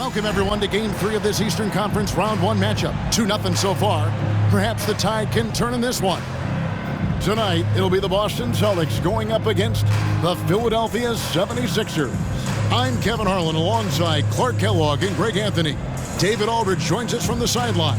Welcome, everyone, to Game 3 of this Eastern Conference Round 1 matchup. 2-0 so far. Perhaps the tide can turn in this one. Tonight, it'll be the Boston Celtics going up against the Philadelphia 76ers. I'm Kevin Harlan alongside Clark Kellogg and Greg Anthony. David Aldridge joins us from the sideline.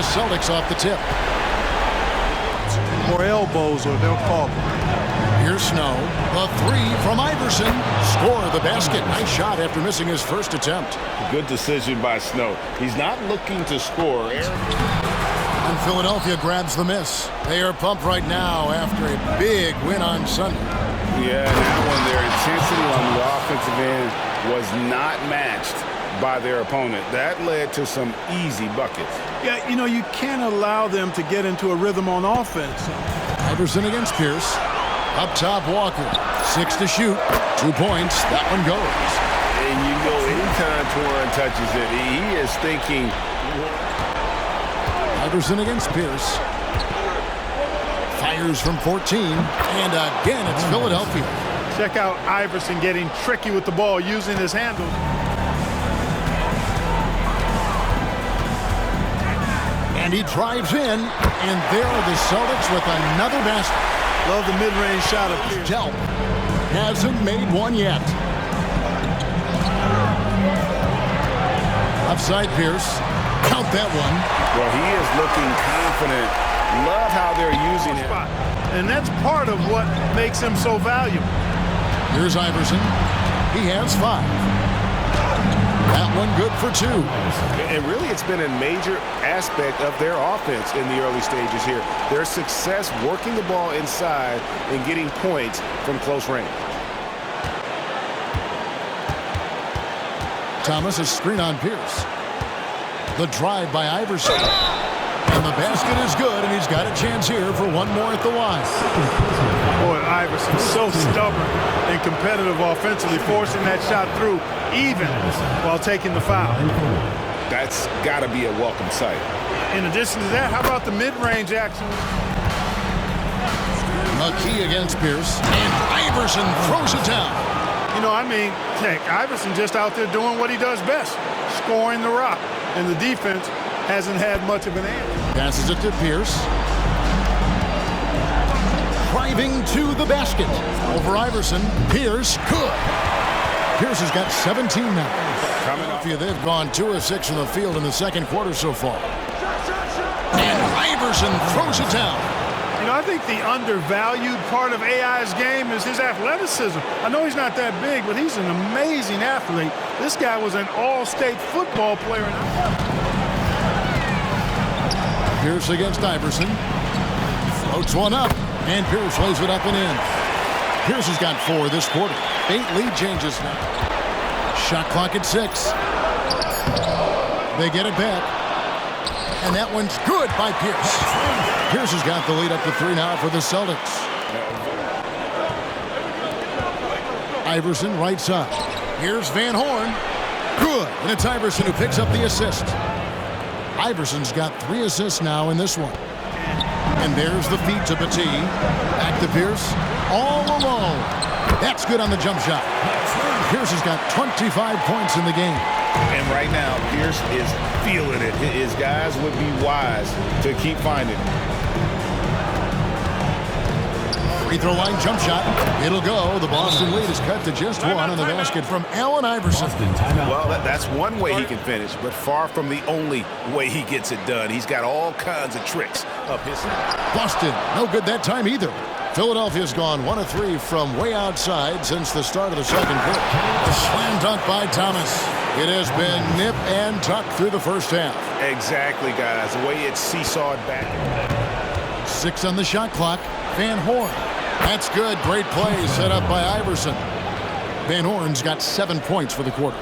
Celtics off the tip. More elbows or they'll call it. Here's Snow. The three from Iverson. Score the basket. Nice shot after missing his first attempt. Good decision by Snow. He's not looking to score. And Philadelphia grabs the miss. They are pumped right now after a big win on Sunday. Yeah, that one, their intensity on the offensive end was not matched by their opponent. That led to some easy buckets. Yeah, you know, you can't allow them to get into a rhythm on offense. Iverson against Pierce. Up top, Walker. 6 to shoot. 2 points. That one goes. And you know, anytime Torin touches it, he is thinking. Iverson against Pierce. Fires from 14. And again, it's Philadelphia. Check out Iverson getting tricky with the ball, using his handle. And he drives in, and there are the Celtics with another basket. Love the mid-range shot of Pierce. Delp hasn't made one yet. Upside Pierce. Count that one. Well, he is looking confident. Love how they're using it. And that's part of what makes him so valuable. Here's Iverson. He has 5. That one good for 2. And really, it's been a major aspect of their offense in the early stages here. Their success working the ball inside and getting points from close range. Thomas, a screen on Pierce. The drive by Iverson. And the basket is good, and he's got a chance here for one more at the line. Boy, Iverson's so stubborn and competitive offensively, forcing that shot through even while taking the foul. That's got to be a welcome sight. In addition to that, how about the mid-range action? McKee against Pierce, and Iverson throws it down. You know, I mean, heck, Iverson just out there doing what he does best, scoring the rock, and the defense hasn't had much of an answer. Passes it to Pierce. Driving to the basket. Over Iverson. Pierce, good. Pierce has got 17 now. They've gone 2 of 6 from the field in the second quarter so far. And Iverson throws it down. You know, I think the undervalued part of AI's game is his athleticism. I know he's not that big, but he's an amazing athlete. This guy was an all-state football player. Pierce against Iverson. Floats one up, and Pierce lays it up and in. Pierce has got 4 this quarter. 8 lead changes now. Shot clock at 6. They get it back. And that one's good by Pierce. Pierce has got the lead up to 3 now for the Celtics. Iverson right side. Here's Van Horn. Good. And it's Iverson who picks up the assist. Iverson's got 3 assists now in this one. And there's the feed to Petit. Back to Pierce. All alone. That's good on the jump shot. Pierce has got 25 points in the game. And right now, Pierce is feeling it. His guys would be wise to keep finding it. Free throw line jump shot. It'll go. The Boston lead is cut to just 1 on the basket from Allen Iverson. Well, that's one way he can finish, but far from the only way he gets it done. He's got all kinds of tricks up his sleeve. Boston, no good that time either. Philadelphia's gone 1 of 3 from way outside since the start of the second quarter. A slam dunk by Thomas. It has been nip and tuck through the first half. Exactly, guys. The way it's seesawed back. 6 on the shot clock. Van Horn. That's good. Great play set up by Iverson. Van Horn's got 7 points for the quarter.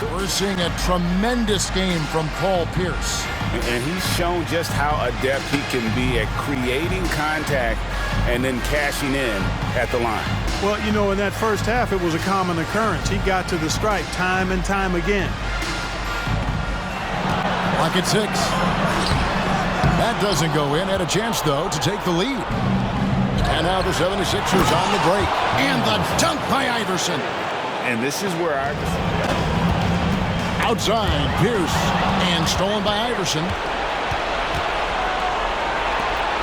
We're seeing a tremendous game from Paul Pierce. And he's shown just how adept he can be at creating contact and then cashing in at the line. Well, you know, in that first half, it was a common occurrence. He got to the stripe time and time again. Lock at 6. That doesn't go in. Had a chance, though, to take the lead. And now the 76ers on the break. And the dunk by Iverson. And this is where Iverson... Outside, Pierce. And stolen by Iverson.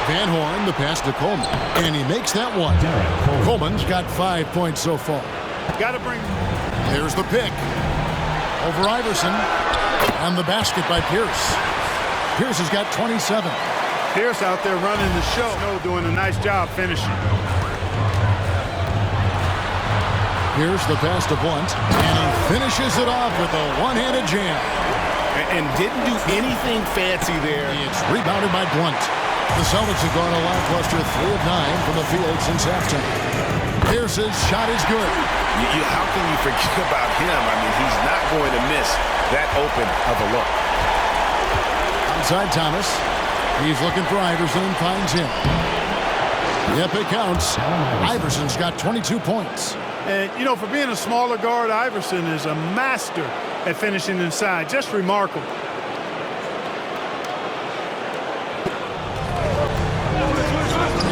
Van Horn, the pass to Coleman. And he makes that one. Coleman's got 5 points so far. Got to bring... There's the pick. Over Iverson. And the basket by Pierce. Pierce has got 27. Pierce out there running the show. Doing a nice job finishing. Here's the pass to Blunt. And he finishes it off with a one-handed jam. And didn't do anything fancy there. It's rebounded by Blunt. The Celtics have gone a lackluster 3 of 9 from the field since halftime. Pierce's shot is good. How can you forget about him? I mean, he's not going to miss that open of a look. Outside Thomas. He's looking for Iverson and finds him. Yep, it counts. Iverson's got 22 points. And, you know, for being a smaller guard, Iverson is a master at finishing inside. Just remarkable.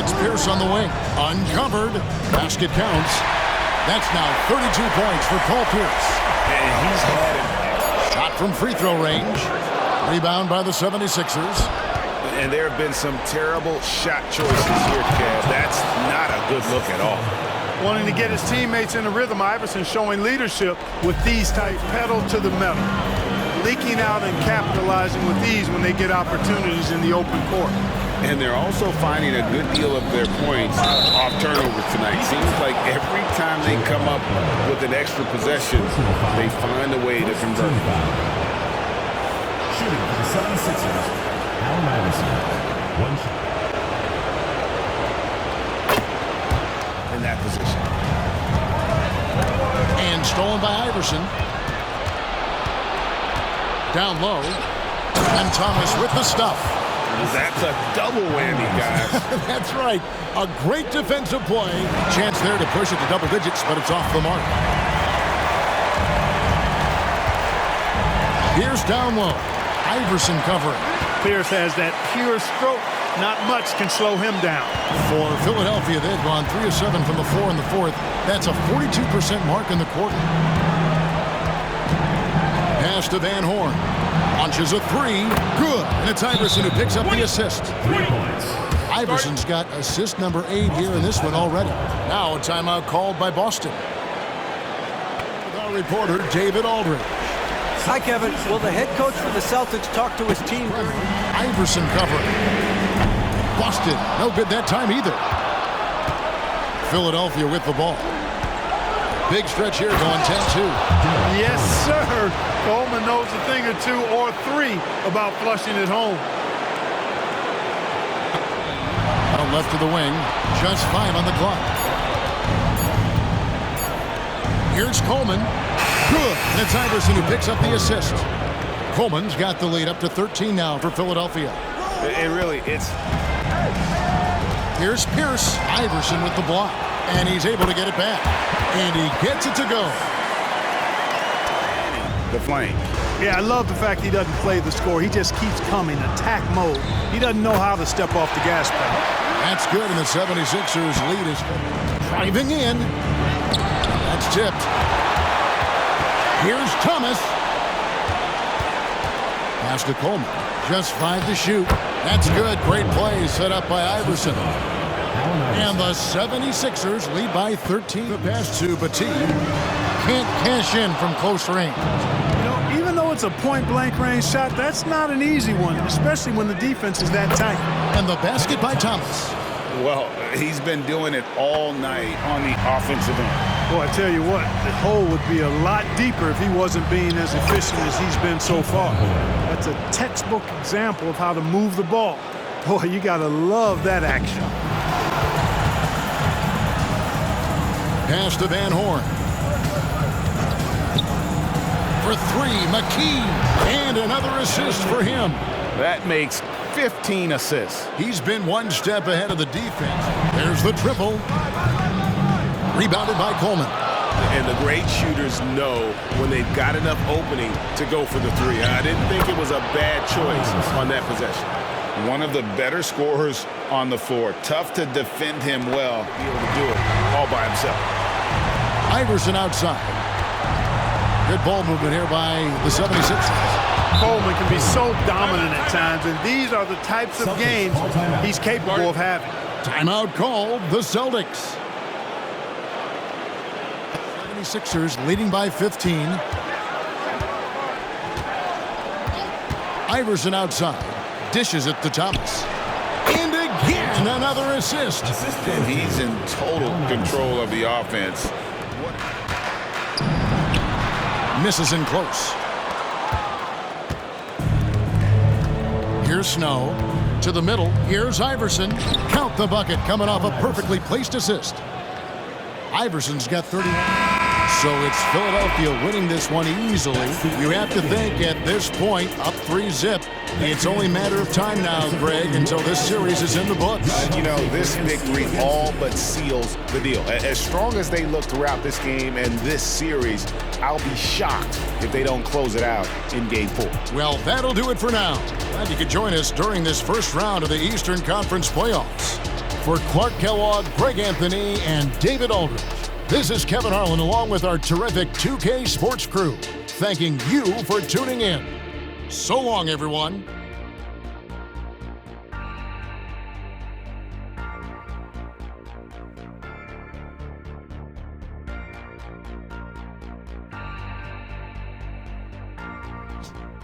It's Pierce on the wing. Uncovered. Basket counts. That's now 32 points for Paul Pierce. And he's had it. Shot from free throw range. Rebound by the 76ers. And there have been some terrible shot choices here, Kev. That's not a good look at all. Wanting to get his teammates in a rhythm, Iverson showing leadership with these type pedal to the metal. Leaking out and capitalizing with ease when they get opportunities in the open court. And they're also finding a good deal of their points off turnovers tonight. Seems like every time they come up with an extra possession, they find a way to convert. Shooting for the 76ers, Allen Iverson. One shot. In that position. And stolen by Iverson. Down low. And Thomas with the stuff. That's a double whammy, guys. That's right. A great defensive play. Chance there to push it to double digits, but it's off the mark. Here's down low. Iverson covering. Pierce has that pure stroke. Not much can slow him down. For Philadelphia, they've gone 3 of 7 from the floor in the fourth. That's a 42% mark in the quarter. Pass to Van Horn. Launches a three. Good. And it's Iverson who picks up the assist. 3 points. Iverson's got assist number 8 here in this one already. Now a timeout called by Boston. With our reporter, David Aldridge. Hi, Kevin. Will the head coach for the Celtics talk to his team? Iverson covering. Boston. No good that time either. Philadelphia with the ball. Big stretch here going 10-2. Yes, sir. Coleman knows a thing or two or three about flushing it home. Out left to the wing. Just 5 on the clock. Here's Coleman. Good. And it's Iverson who picks up the assist. Coleman's got the lead up to 13 now for Philadelphia. It's... Here's Pierce. Iverson with the block. And he's able to get it back. And he gets it to go. The flame. Yeah, I love the fact he doesn't play the score. He just keeps coming, attack mode. He doesn't know how to step off the gas pedal. That's good, and the 76ers lead is driving in. That's tipped. Here's Thomas. Pass to Coleman. Just 5 to shoot. That's good. Great play set up by Iverson. And the 76ers lead by 13. The pass to Batiste. Can't cash in from close range. You know, even though it's a point-blank range shot, that's not an easy one, especially when the defense is that tight. And the basket by Thomas. Well, he's been doing it all night on the offensive end. Boy, I tell you what, the hole would be a lot deeper if he wasn't being as efficient as he's been so far. That's a textbook example of how to move the ball. Boy, you got to love that action. Pass to Van Horn. for three. McKee. And another assist for him. That makes 15 assists. He's been one step ahead of the defense. There's the triple. Rebounded by Coleman. And the great shooters know when they've got enough opening to go for the three. I didn't think it was a bad choice on that possession. One of the better scorers on the floor. Tough to defend him well, be able to do it all by himself. Iverson outside. Good ball movement here by the 76ers. Coleman can be so dominant at times, and these are the types of games he's capable of having. Timeout called, the Celtics. 76ers leading by 15. Iverson outside. Dishes it to Thomas. And again, another assist. And he's in total control of the offense. Misses in close. Here's Snow. To the middle. Here's Iverson. Count the bucket coming off a perfectly placed assist. Iverson's got 31. So it's Philadelphia winning this one easily. You have to think at this point, up 3-zip. It's only a matter of time now, Greg, until this series is in the books. You know, this victory all but seals the deal. As strong as they look throughout this game and this series, I'll be shocked if they don't close it out in Game 4. Well, that'll do it for now. Glad you could join us during this first round of the Eastern Conference playoffs. For Clark Kellogg, Greg Anthony, and David Aldridge, this is Kevin Harlan along with our terrific 2K Sports crew, thanking you for tuning in. So long, everyone.